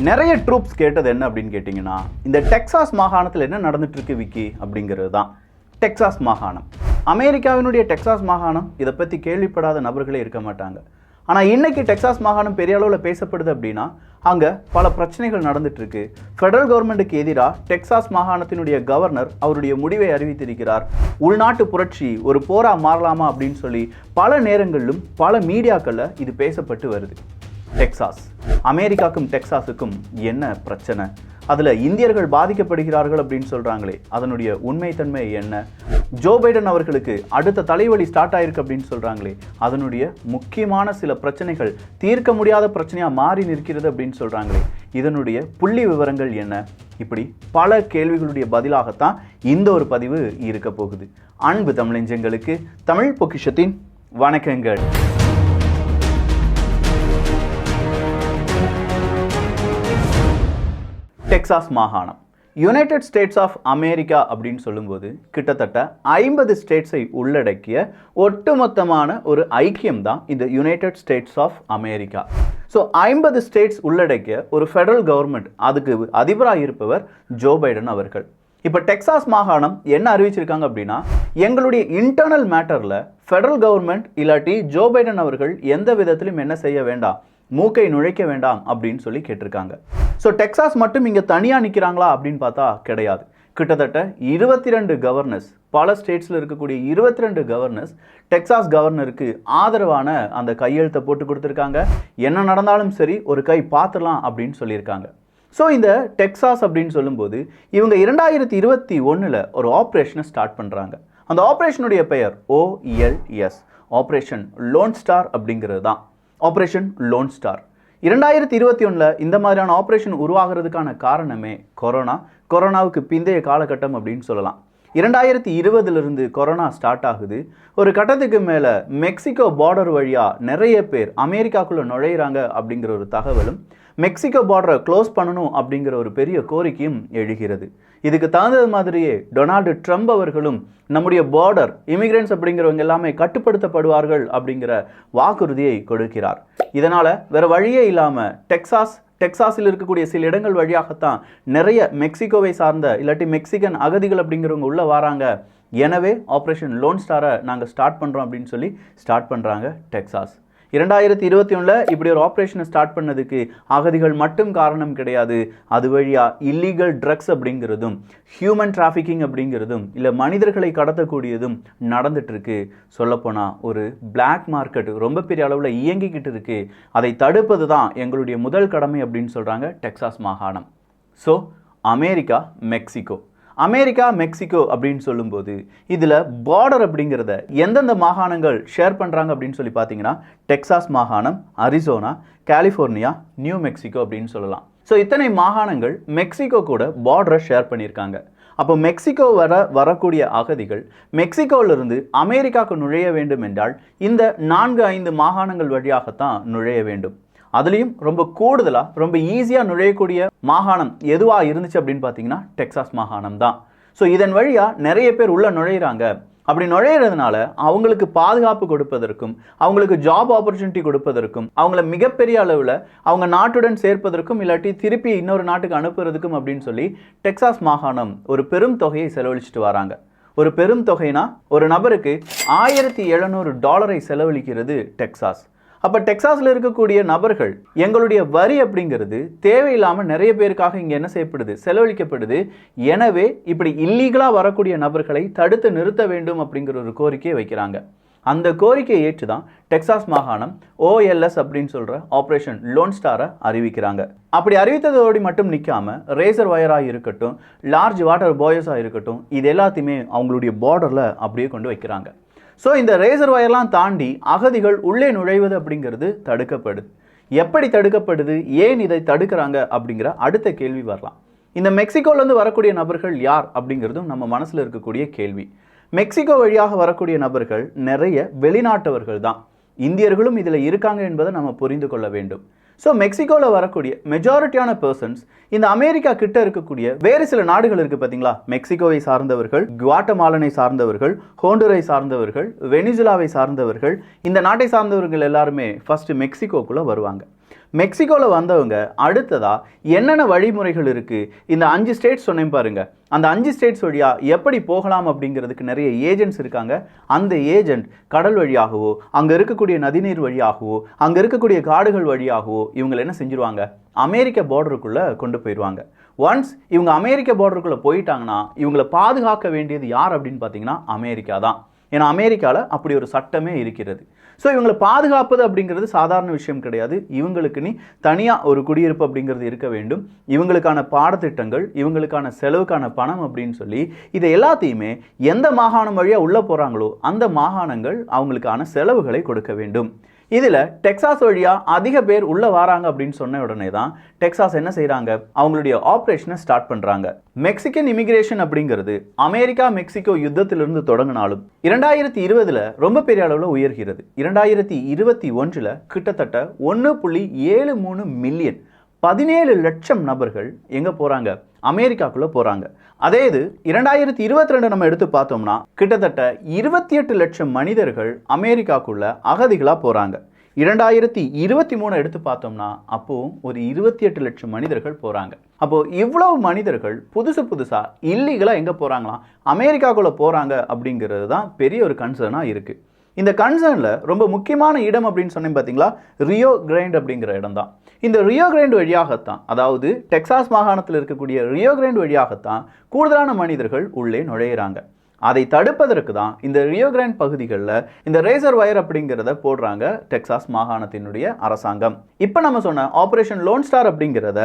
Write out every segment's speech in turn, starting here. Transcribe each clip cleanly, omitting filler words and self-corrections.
நிறைய ட்ரூப்ஸ் கேட்டது என்ன அப்படின்னு கேட்டிங்கன்னா, இந்த டெக்சாஸ் மாகாணத்தில் என்ன நடந்துட்டு இருக்கு விக்கி அப்படிங்கிறது தான். டெக்சாஸ் மாகாணம், அமெரிக்காவினுடைய டெக்சாஸ் மாகாணம், இதை பற்றி கேள்விப்படாத நபர்களே இருக்க மாட்டாங்க. ஆனால் இன்னைக்கு டெக்சாஸ் மாகாணம் பெரிய அளவில் பேசப்படுது அப்படின்னா அங்கே பல பிரச்சனைகள் நடந்துட்டு இருக்கு. ஃபெடரல் கவர்மெண்ட்டுக்கு எதிராக டெக்சாஸ் மாகாணத்தினுடைய கவர்னர் அவருடைய முடிவை அறிவித்திருக்கிறார். உள்நாட்டு புரட்சி ஒரு போரா மாறலாமா அப்படின்னு சொல்லி பல நேரங்களிலும் பல மீடியாக்களில் இது பேசப்பட்டு வருது. டெக்சாஸ், அமெரிக்காவுக்கும் டெக்சாஸுக்கும் என்ன பிரச்சனை? அதில் இந்தியர்கள் பாதிக்கப்படுகிறார்கள் அப்படின்னு சொல்கிறாங்களே, அதனுடைய உண்மைத்தன்மை என்ன? ஜோ பைடன் அவர்களுக்கு அடுத்த தலைவலி ஸ்டார்ட் ஆயிருக்கு அப்படின்னு சொல்கிறாங்களே, அதனுடைய முக்கியமான சில பிரச்சனைகள் தீர்க்க முடியாத பிரச்சனையாக மாறி நிற்கிறது அப்படின்னு சொல்கிறாங்களே, இதனுடைய புள்ளி விவரங்கள் என்ன? இப்படி பல கேள்விகளுடைய பதிலாகத்தான் இந்த ஒரு பதிவு இருக்க போகுது. அன்பு தமிழஞ்சங்களுக்கு தமிழ் பொக்கிஷத்தின் வணக்கங்கள். டெக்சாஸ் மாகாணம், யுனைடெட் ஸ்டேட்ஸ் ஆஃப் அமெரிக்கா அப்படின்னு சொல்லும்போது கிட்டத்தட்ட 50 ஸ்டேட்ஸை உள்ளடக்கிய ஒட்டுமொத்தமான ஒரு ஐக்கியம் தான் இந்த United States of America. So 50 states உள்ளடக்கிய ஒரு ஃபெடரல் கவர்மெண்ட், அதுக்கு அதிபராக இருப்பவர் ஜோ பைடன் அவர்கள். இப்போ டெக்சாஸ் மாகாணம் என்ன அறிவிச்சிருக்காங்க அப்படின்னா, எங்களுடைய இன்டர்னல் மேட்டரில் ஃபெடரல் கவர்மெண்ட் இல்லாட்டி ஜோ பைடன் அவர்கள் எந்த விதத்திலும் என்ன செய்ய வேண்டாம், மூக்கை நுழைக்க வேண்டாம் அப்படின்னு சொல்லி கேட்டிருக்காங்க. ஸோ டெக்சாஸ் மட்டும் இங்கே தனியாக நிற்கிறாங்களா அப்படின்னு பார்த்தா கிடையாது. கிட்டத்தட்ட 22 கவர்னர்ஸ், பல ஸ்டேட்ஸில் இருக்கக்கூடிய 22 கவர்னர்ஸ் டெக்சாஸ் கவர்னருக்கு ஆதரவான அந்த கையெழுத்தை போட்டு கொடுத்துருக்காங்க. என்ன நடந்தாலும் சரி ஒரு கை பார்த்துடலாம் அப்படின்னு சொல்லியிருக்காங்க. ஸோ இந்த டெக்சாஸ் அப்படின்னு சொல்லும்போது இவங்க 2021 ஒரு ஆப்ரேஷனை ஸ்டார்ட் பண்ணுறாங்க. அந்த ஆப்ரேஷனுடைய பெயர் OLS, ஆப்ரேஷன் லோன் ஸ்டார் அப்படிங்கிறது தான். ஆப்ரேஷன் லோன் ஸ்டார் 2021 இந்த மாதிரியான ஆப்ரேஷன் உருவாகிறதுக்கான காரணமே கொரோனாவுக்கு பிந்தைய காலகட்டம் அப்படின்னு சொல்லலாம். 2020 கொரோனா ஸ்டார்ட் ஆகுது. ஒரு கட்டத்துக்கு மேலே மெக்சிகோ பார்டர் வழியாக நிறைய பேர் அமெரிக்காக்குள்ளே நுழையிறாங்க அப்படிங்கிற ஒரு தகவலும், மெக்சிகோ பார்டரை க்ளோஸ் பண்ணணும் அப்படிங்கிற ஒரு பெரிய கோரிக்கையும் எழுகிறது. இதுக்கு தகுந்தது மாதிரியே டொனால்டு ட்ரம்ப் அவர்களும் நம்முடைய பார்டர் இமிகிரன்ஸ் அப்படிங்கிறவங்க எல்லாமே கட்டுப்படுத்தப்படுவார்கள் அப்படிங்கிற வாக்குறுதியை கொடுக்கிறார். இதனால் வேறு வழியே இல்லாமல் டெக்சாஸில் இருக்கக்கூடிய சில இடங்கள் வழியாகத்தான் நிறைய மெக்சிகோவை சார்ந்த இல்லாட்டி மெக்சிகன் அகதிகள் அப்படிங்கிறவங்க உள்ளே வராங்க. எனவே ஆப்ரேஷன் லோன் ஸ்டாரை நாங்கள் ஸ்டார்ட் பண்ணுறோம் அப்படின்னு சொல்லி ஸ்டார்ட் பண்ணுறாங்க டெக்சாஸ். 2021 இப்படி ஒரு ஆப்ரேஷனை ஸ்டார்ட் பண்ணதுக்கு அகதிகள் மட்டும் காரணம் கிடையாது. அது வழியாக இல்லீகல் ட்ரக்ஸ் அப்படிங்கிறதும், ஹியூமன் டிராஃபிக்கிங் அப்படிங்கிறதும், இல்லை மனிதர்களை கடத்தக்கூடியதும் நடந்துட்டு இருக்கு. சொல்லப்போனால் ஒரு பிளாக் மார்க்கெட் ரொம்ப பெரிய அளவில் இயங்கிக்கிட்டு இருக்கு. அதை தடுப்பது தான் எங்களுடைய முதல் கடமை அப்படின்னு சொல்கிறாங்க டெக்சாஸ் மாகாணம். ஸோ அமெரிக்கா மெக்சிகோ அப்படின்னு சொல்லும்போது இதில் பார்டர் அப்படிங்கிறத எந்தெந்த மாகாணங்கள் ஷேர் பண்ணுறாங்க அப்படின்னு சொல்லி பார்த்தீங்கன்னா, டெக்சாஸ் மாகாணம், அரிசோனா, கலிஃபோர்னியா, நியூ மெக்சிகோ அப்படின்னு சொல்லலாம். ஸோ இத்தனை மாகாணங்கள் மெக்சிகோ கூட பார்டரை ஷேர் பண்ணியிருக்காங்க. அப்போ மெக்சிகோ வரக்கூடிய அகதிகள் மெக்சிகோவிலிருந்து அமெரிக்காவுக்கு நுழைய வேண்டும் என்றால் இந்த 4-5 மாகாணங்கள் வழியாகத்தான் நுழைய வேண்டும். அதுலேயும் ரொம்ப கூடுதலாக ரொம்ப ஈஸியாக நுழையக்கூடிய மாகாணம் எதுவாக இருந்துச்சு அப்படின்னு பார்த்தீங்கன்னா டெக்சாஸ் மாகாணம் தான். ஸோ இதன் வழியாக நிறைய பேர் உள்ளே நுழையிறாங்க. அப்படி நுழையிறதுனால அவங்களுக்கு பாதுகாப்பு கொடுப்பதற்கும், அவங்களுக்கு ஜாப் ஆப்பர்ச்சுனிட்டி கொடுப்பதற்கும், அவங்கள மிகப்பெரிய அளவில் அவங்க நாட்டுடன் சேர்ப்பதற்கும் இல்லாட்டி திருப்பி இன்னொரு நாட்டுக்கு அனுப்புறதுக்கும் அப்படின்னு சொல்லி டெக்சாஸ் மாகாணம் ஒரு பெரும் தொகையை செலவழிச்சிட்டு வராங்க. ஒரு பெரும் தொகைனா ஒரு நபருக்கு $1700 செலவழிக்கிறது டெக்சாஸ். அப்போ டெக்சாஸில் இருக்கக்கூடிய நபர்கள் எங்களுடைய வரி அப்படிங்கிறது தேவையில்லாமல் நிறைய பேருக்காக இங்கே என்ன செய்யப்படுது, செலவழிக்கப்படுது. எனவே இப்படி இல்லீகலாக வரக்கூடிய நபர்களை தடுத்து நிறுத்த வேண்டும் அப்படிங்கிற ஒரு கோரிக்கையை வைக்கிறாங்க. அந்த கோரிக்கையை ஏற்று தான் டெக்சாஸ் மாகாணம் OLS அப்படின்னு சொல்கிற ஆப்ரேஷன் லோன் ஸ்டாரை அறிவிக்கிறாங்க. அப்படி அறிவித்ததோடு மட்டும் நிற்காம ரேசர் வயராக இருக்கட்டும், லார்ஜ் வாட்டர் பாயஸாக இருக்கட்டும், இது எல்லாத்தையுமே அவங்களுடைய பார்டரில் அப்படியே கொண்டு வைக்கிறாங்க. ஸோ இந்த ரேசர் வயர்லாம் தாண்டி அகதிகள் உள்ளே நுழைவது அப்படிங்கிறது தடுக்கப்படுது. எப்படி தடுக்கப்படுது, ஏன் இதை தடுக்கிறாங்க அப்படிங்கிற அடுத்த கேள்வி வரலாம். இந்த மெக்சிகோலேருந்து வரக்கூடிய நபர்கள் யார் அப்படிங்கிறதும் நம்ம மனசில் இருக்கக்கூடிய கேள்வி. மெக்சிகோ வழியாக வரக்கூடிய நபர்கள் நிறைய வெளிநாட்டவர்கள் தான். இந்தியர்களும் இதில் இருக்காங்க என்பதை நம்ம புரிந்து கொள்ள வேண்டும். ஸோ மெக்சிகோவில் வரக்கூடிய மெஜாரிட்டியான பர்சன்ஸ் இந்த அமெரிக்கா கிட்ட இருக்கக்கூடிய வேறு சில நாடுகள் இருக்குது பார்த்தீங்களா, மெக்சிகோவை சார்ந்தவர்கள், குவாட்டமாலனை சார்ந்தவர்கள், ஹோண்டுரை சார்ந்தவர்கள், வெனிசுலாவை சார்ந்தவர்கள், இந்த நாட்டை சார்ந்தவர்கள் எல்லாருமே ஃபர்ஸ்ட் மெக்சிகோக்குள்ளே வருவாங்க. மெக்சிகோவில் வந்தவங்க அடுத்ததா என்னென்ன வழிமுறைகள் இருக்குது, இந்த 5 ஸ்டேட்ஸ் சொன்னேன் பாருங்க, அந்த 5 ஸ்டேட்ஸ் வழியாக எப்படி போகலாம் அப்படிங்கிறதுக்கு நிறைய ஏஜென்ட்ஸ் இருக்காங்க. அந்த ஏஜென்ட் கடல் வழியாகவோ, அங்கே இருக்கக்கூடிய நதிநீர் வழியாகவோ, அங்கே இருக்கக்கூடிய காடுகள் வழியாகவோ இவங்களை என்ன செஞ்சுருவாங்க, அமெரிக்க பார்டருக்குள்ளே கொண்டு போயிடுவாங்க. ஒன்ஸ் இவங்க அமெரிக்க பார்டருக்குள்ளே போயிட்டாங்கன்னா இவங்களை பாதுகாக்க வேண்டியது யார் அப்படின்னு பார்த்தீங்கன்னா அமெரிக்கா தான். ஏன்னா அமெரிக்காவில் அப்படி ஒரு சட்டமே இருக்கிறது. ஸோ இவங்களை பாதுகாப்பது அப்படிங்கிறது சாதாரண விஷயம் கிடையாது. இவங்களுக்கு நீ தனியாக ஒரு குடியிருப்பு அப்படிங்கிறது இருக்க வேண்டும், இவங்களுக்கான பாடத்திட்டங்கள், இவங்களுக்கான செலவுக்கான பணம் அப்படின்னு சொல்லி இதை எல்லாத்தையுமே எந்த மாகாணம் வழியாக உள்ளே போகிறாங்களோ அந்த மாகாணங்கள் அவங்களுக்கான செலவுகளை கொடுக்க வேண்டும். இதில் டெக்சாஸ் வழியாக அதிக பேர் உள்ளே வராங்க அப்படின்னு சொன்ன உடனே தான் டெக்சாஸ் என்ன செய்கிறாங்க, அவங்களுடைய ஆப்ரேஷனை ஸ்டார்ட் பண்ணுறாங்க. மெக்சிகன் இமிகிரேஷன் அப்படிங்கிறது அமெரிக்கா மெக்சிகோ யுத்தத்திலிருந்து தொடங்கினாலும் 2020 ரொம்ப பெரிய அளவில் உயர்கிறது. 2021 கிட்டத்தட்ட 1.73 மில்லியன் 17 லட்சம் நபர்கள் எங்கே போகிறாங்க, அமெரிக்காக்குள்ளே போகிறாங்க. அதே இது 2022 நம்ம எடுத்து பார்த்தோம்னா கிட்டத்தட்ட 28 லட்சம் மனிதர்கள் அமெரிக்காக்குள்ள அகதிகளாக போகிறாங்க. 2023 எடுத்து பார்த்தோம்னா அப்போது ஒரு 28 லட்சம் மனிதர்கள் போகிறாங்க. அப்போது இவ்வளவு மனிதர்கள் புதுசாக இல்லீகலாக எங்கே போகிறாங்களாம், அமெரிக்காக்குள்ளே போகிறாங்க அப்படிங்கிறது தான் பெரிய ஒரு கன்சர்னாக இருக்குது. இந்த கன்சர்னில் ரொம்ப முக்கியமான இடம் அப்படின்னு சொன்னேன் பார்த்தீங்களா, ரியோ கிராண்ட் அப்படிங்கிற இடம் தான். இந்த ரியோ கிராண்ட் வழியாகத்தான், அதாவது டெக்சாஸ் மாகாணத்தில் இருக்கக்கூடிய ரியோ கிராண்ட் வழியாகத்தான் கூடுதலான மனிதர்கள் உள்ளே நுழையிறாங்க. அதை தடுப்பதற்கு தான் இந்த ரியோ கிராண்ட் பகுதிகளில் இந்த ரேசர் வயர் அப்படிங்கிறத போடுறாங்க டெக்சாஸ் மாகாணத்தினுடைய அரசாங்கம். இப்போ நம்ம சொன்ன ஆபரேஷன் லோன் ஸ்டார் அப்படிங்கிறத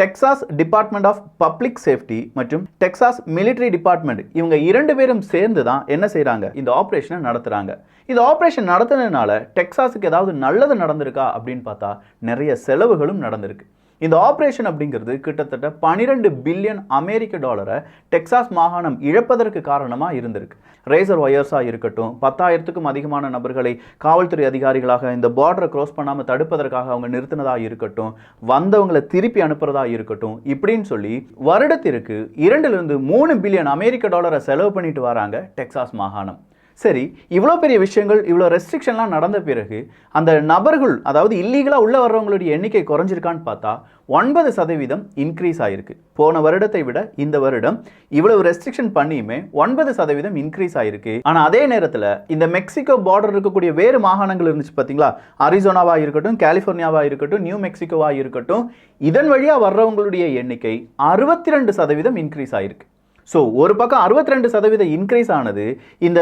Texas Department of Public Safety மற்றும் டெக்சாஸ் மிலிட்டரி டிபார்ட்மெண்ட் இவங்க 2 பேரும் சேர்ந்து தான் என்ன செய்கிறாங்க, இந்த ஆப்ரேஷனை நடத்துகிறாங்க. இந்த ஆப்ரேஷன் நடத்துனதுனால டெக்சாஸுக்கு ஏதாவது நல்லது நடந்திருக்கா அப்படின்னு பார்த்தா நிறைய செலவுகளும் நடந்திருக்கு. இந்த ஆப்ரேஷன் அப்படிங்கிறது கிட்டத்தட்ட 12 பில்லியன் அமெரிக்க டாலரை டெக்சாஸ் மாகாணம் இழப்பதற்கு காரணமாக இருந்திருக்கு. ரேசர் ஒயர்ஸாக இருக்கட்டும், 10,000க்கும் அதிகமான நபர்களை காவல்துறை அதிகாரிகளாக இந்த பார்டரை க்ராஸ் பண்ணாமல் தடுப்பதற்காக அவங்க நிறுத்தினதாக இருக்கட்டும், வந்தவங்களை திருப்பி அனுப்புறதாக இருக்கட்டும், இப்படின்னு சொல்லி வருடத்திற்கு 2-3 பில்லியன் அமெரிக்க டாலரை செலவு பண்ணிட்டு வராங்க டெக்சாஸ் மாகாணம். சரி, இவ்வளோ பெரிய விஷயங்கள், இவ்வளோ ரெஸ்ட்ரிக்ஷன்லாம் நடந்த பிறகு அந்த நபர்கள், அதாவது இல்லீகலாக உள்ளே வர்றவங்களுடைய எண்ணிக்கை குறைஞ்சிருக்கான்னு பார்த்தா 9% இன்க்ரீஸ் ஆகிருக்கு. போன வருடத்தை விட இந்த வருடம் இவ்வளவு ரெஸ்ட்ரிக்ஷன் பண்ணியுமே 9% இன்க்ரீஸ் ஆகிருக்கு. ஆனால் அதே நேரத்தில் இந்த மெக்சிகோ பார்டர் இருக்கக்கூடிய வேறு மாகாணங்கள் இருந்துச்சு பார்த்தீங்களா, அரிசோனாவாக இருக்கட்டும், கலிஃபோர்னியாவாக இருக்கட்டும், நியூ மெக்சிகோவாக இருக்கட்டும், இதன் வழியாக வர்றவங்களுடைய எண்ணிக்கை 62% இன்க்ரீஸ் ஆகிருக்கு. ஸோ ஒரு பக்கம் 62% இன்க்ரீஸ் ஆனது, இந்த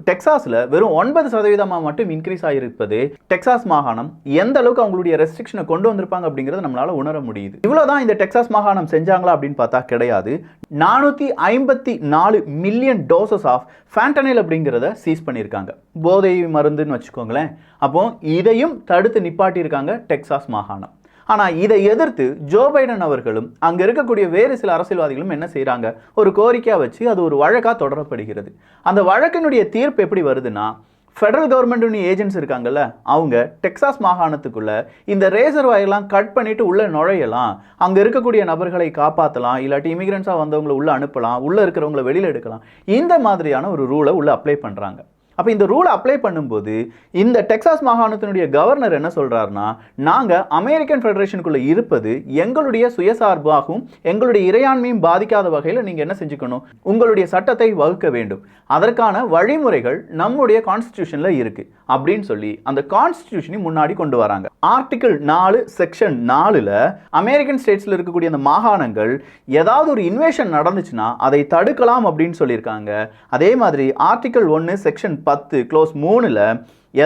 டெக்சாஸில் வெறும் 9% மட்டும் இன்க்ரீஸ் ஆகிருப்பது டெக்சாஸ் மாகாணம் எந்த அளவுக்கு அவங்களுடைய ரெஸ்ட்ரிக்ஷனை கொண்டு வந்திருப்பாங்க அப்படிங்கிறத நம்மளால உணர முடியுது. இவ்வளோதான் இந்த டெக்சாஸ் மாகாணம் செஞ்சாங்களா அப்படின்னு பார்த்தா கிடையாது. 454 மில்லியன் டோசஸ் ஆஃப் ஃபேண்டனைல் அப்படிங்கிறத சீஸ் பண்ணியிருக்காங்க, போதை மருந்துன்னு வச்சுக்கோங்களேன். அப்போ இதையும் தடுத்து நிப்பாட்டியிருக்காங்க டெக்சாஸ் மாகாணம். ஆனால் இதை எதிர்த்து ஜோ பைடன் அவர்களும் அங்கே இருக்கக்கூடிய வேறு சில அரசியல்வாதிகளும் என்ன செய்கிறாங்க, ஒரு கோரிக்கையாக வச்சு அது ஒரு வழக்காக தொடரப்படுகிறது. அந்த வழக்கினுடைய தீர்ப்பு எப்படி வருதுன்னா, ஃபெடரல் கவர்மெண்ட்டுடைய ஏஜென்ட்ஸ் இருக்காங்கல்ல, அவங்க டெக்சாஸ் மாகாணத்துக்குள்ள இந்த ரேசர் வயர்லாம் கட் பண்ணிட்டு உள்ள நுழையலாம், அங்கே இருக்கக்கூடிய நபர்களை காப்பாற்றலாம், இல்லாட்டி இமிகிரண்ட்ஸாக வந்தவங்களை உள்ள அனுப்பலாம், உள்ள இருக்கிறவங்களை வெளியில் எடுக்கலாம், இந்த மாதிரியான ஒரு ரூலை உள்ள அப்ளை பண்ணுறாங்க. அப்போ இந்த ரூலை அப்ளை பண்ணும்போது இந்த டெக்சாஸ் மாகாணத்தினுடைய கவர்னர் என்ன சொல்கிறாருன்னா, நாங்கள் அமெரிக்கன் ஃபெடரேஷனுக்குள்ளே இருப்பது எங்களுடைய சுயசார்பாகவும் எங்களுடைய இறையாண்மையும் பாதிக்காத வகையில் நீங்கள் என்ன செஞ்சுக்கணும், உங்களுடைய சட்டத்தை வகுக்க வேண்டும், அதற்கான வழிமுறைகள் நம்முடைய கான்ஸ்டிடியூஷனில் இருக்குது அப்படின்னு சொல்லி அந்த கான்ஸ்டிடியூஷனை முன்னாடி கொண்டு வராங்க. ஆர்டிகிள் 4 செக்ஷன் 4ல் அமெரிக்கன் ஸ்டேட்ஸில் இருக்கக்கூடிய அந்த மாகாணங்கள் ஏதாவது ஒரு இன்வேஷன் நடந்துச்சுன்னா அதை தடுக்கலாம் அப்படின்னு சொல்லியிருக்காங்க. அதே மாதிரி ஆர்டிகிள் 1 செக்ஷன் 10 க்ளோஸ் 3ல்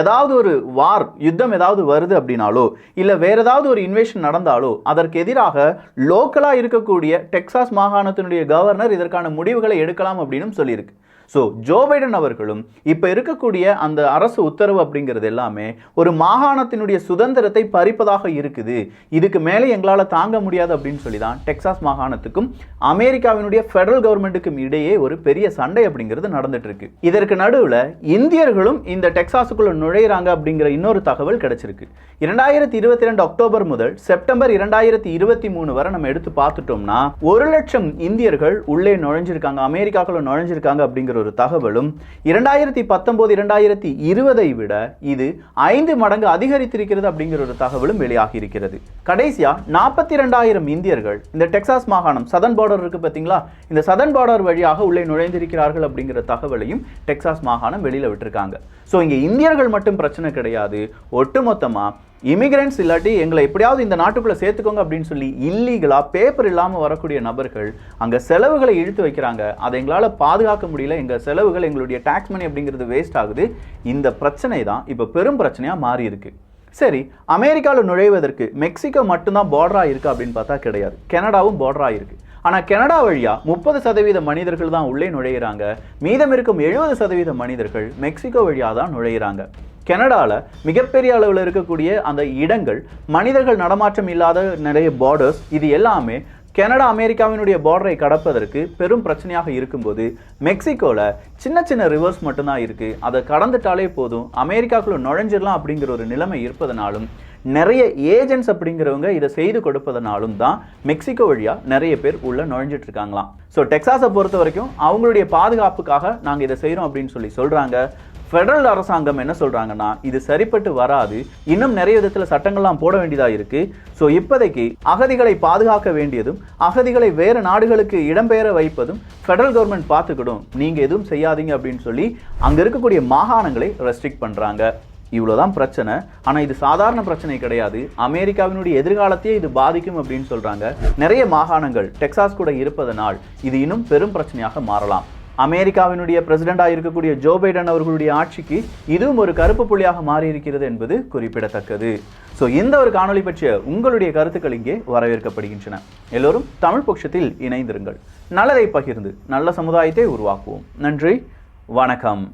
ஏதாவது ஒரு வார், யுத்தம் ஏதாவது வருது அப்படின்னாலோ இல்லை வேற ஏதாவது ஒரு இன்வேஷன் நடந்தாலோ அதற்கு எதிராக லோக்கலாக இருக்கக்கூடிய டெக்சாஸ் மாகாணத்தினுடைய கவர்னர் இதற்கான முடிவுகளை எடுக்கலாம் அப்படின்னு சொல்லியிருக்கு. ஸோ ஜோ பைடன் அவர்களும் இப்போ இருக்கக்கூடிய அந்த அரசு உத்தரவு அப்படிங்கிறது எல்லாமே ஒரு மாகாணத்தினுடைய சுதந்திரத்தை பறிப்பதாக இருக்குது, இதுக்கு மேலே எங்களால் தாங்க முடியாது அப்படின்னு சொல்லி தான் டெக்சாஸ் மாகாணத்துக்கும் அமெரிக்காவினுடைய ஃபெடரல் கவர்மெண்ட்டுக்கும் இடையே ஒரு பெரிய சண்டை அப்படிங்கிறது நடந்துட்டு இருக்கு. இதற்கு நடுவில் இந்தியர்களும் இந்த டெக்சாஸுக்குள்ள நுழையிறாங்க அப்படிங்கிற இன்னொரு தகவல் கிடைச்சிருக்கு. 2022 அக்டோபர் முதல் செப்டம்பர் 2023 வரை நம்ம எடுத்து பார்த்துட்டோம்னா 1 லட்சம் இந்தியர்கள் உள்ளே நுழைஞ்சிருக்காங்க, அமெரிக்காக்குள்ள நுழைஞ்சிருக்காங்க அப்படிங்கிற ஒரு தகவலும் 2019 2020 விட இது 5 மடங்கு அதிகரித்திருக்கிறது அப்படிங்கிற ஒரு தகவலும் வெளியாகி இருக்கிறது. கடைசியா 42,000 இந்தியர்கள் இந்த டெக்சாஸ் மாகாணம் சதர்ன் பார்டர் இருக்கு பார்த்தீங்களா, இந்த சதர்ன் பார்டர் வழியாக உள்ளே நுழைந்திருக்கிறார்கள் அப்படிங்கிற தகவலையும் டெக்சாஸ் மாகாணம் வெளியில விட்டுருக்காங்க. ஸோ இங்கே இந்தியர்கள் மட்டும் பிரச்சனை கிடையாது, ஒட்டுமொத்தமா இமிகிரண்ட்ஸ் இல்லாட்டி எங்களை எப்படியாவது இந்த நாட்டுக்குள்ளே சேர்த்துக்கோங்க அப்படின்னு சொல்லி இல்லீகலாக பேப்பர் இல்லாமல் வரக்கூடிய நபர்கள் அங்கே செலவுகளை இழுத்து வைக்கிறாங்க. அதை எங்களால் பாதுகாக்க முடியல, எங்கள் செலவுகள் எங்களுடைய டாக்ஸ் மணி அப்படிங்கிறது வேஸ்ட் ஆகுது. இந்த பிரச்சனை தான் இப்போ பெரும் பிரச்சனையாக மாறி இருக்கு. சரி, அமெரிக்காவில் நுழைவதற்கு மெக்சிகோ மட்டும்தான் பார்டராக இருக்குது அப்படின்னு பார்த்தா கிடையாது, கனடாவும் பார்டராக இருக்குது. ஆனால் கனடா வழியாக 30% மனிதர்கள் தான் உள்ளே நுழையிறாங்க, மீதம் இருக்கும் 70% மனிதர்கள் மெக்சிகோ வழியாக தான் நுழையிறாங்க. கனடாவில் மிகப்பெரிய அளவில் இருக்கக்கூடிய அந்த இடங்கள், மனிதர்கள் நடமாற்றம் இல்லாத நிறைய பார்டர்ஸ், இது எல்லாமே கனடா அமெரிக்காவினுடைய பார்டரை கடப்பதற்கு பெரும் பிரச்சனையாக இருக்கும்போது மெக்சிகோவில் சின்ன சின்ன ரிவர்ஸ் மட்டும்தான் இருக்குது. அதை கடந்துட்டாலே போதும், அமெரிக்காக்குள்ளே நுழைஞ்சிடலாம் அப்படிங்கிற ஒரு நிலைமை இருப்பதனாலும் நிறைய ஏஜென்ட்ஸ் அப்படிங்கிறவங்க இதை செய்து கொடுப்பதனாலும் தான் மெக்சிகோ வழியாக நிறைய பேர் உள்ள நுழைஞ்சிட்டு இருக்காங்களாம். ஸோ டெக்சாஸை பொறுத்த வரைக்கும் அவங்களுடைய பாதுகாப்புக்காக நாங்கள் இதை செய்கிறோம் அப்படின்னு சொல்கிறாங்க. ஃபெடரல் அரசாங்கம் என்ன சொல்றாங்கன்னா, இது சரிப்பட்டு வராது, இன்னும் நிறைய விதத்தில் சட்டங்கள்லாம் போட வேண்டியதாக இருக்கு. ஸோ இப்போதைக்கு அகதிகளை பாதுகாக்க வேண்டியதும் அகதிகளை வேறு நாடுகளுக்கு இடம்பெயர வைப்பதும் ஃபெடரல் கவர்மெண்ட் பார்த்துக்கிடும், நீங்க எதுவும் செய்யாதீங்க அப்படின்னு சொல்லி அங்க இருக்கக்கூடிய மாகாணங்களை ரெஸ்ட்ரிக்ட் பண்றாங்க. இவ்வளோதான் பிரச்சனை. ஆனால் இது சாதாரண பிரச்சனை கிடையாது, அமெரிக்காவினுடைய எதிர்காலத்தையே இது பாதிக்கும் அப்படின்னு சொல்றாங்க. நிறைய மாகாணங்கள் டெக்சாஸ் கூட இருப்பதனால் இது இன்னும் பெரும் பிரச்சனையாக மாறலாம். அமெரிக்காவினுடைய பிரசிடெண்டாக இருக்கக்கூடிய ஜோ பைடன் அவர்களுடைய ஆட்சிக்கு இதுவும் ஒரு கருப்பு புள்ளியாக மாறி இருக்கிறது என்பது குறிப்பிடத்தக்கது. ஸோ இந்த ஒரு காணொலி பற்றிய உங்களுடைய கருத்துக்கள் இங்கே வரவேற்கப்படுகின்றன. எல்லோரும் தமிழ் பட்சத்தில் இணைந்திருங்கள். நல்லதை பகிர்ந்து நல்ல சமுதாயத்தை உருவாக்குவோம். நன்றி, வணக்கம்.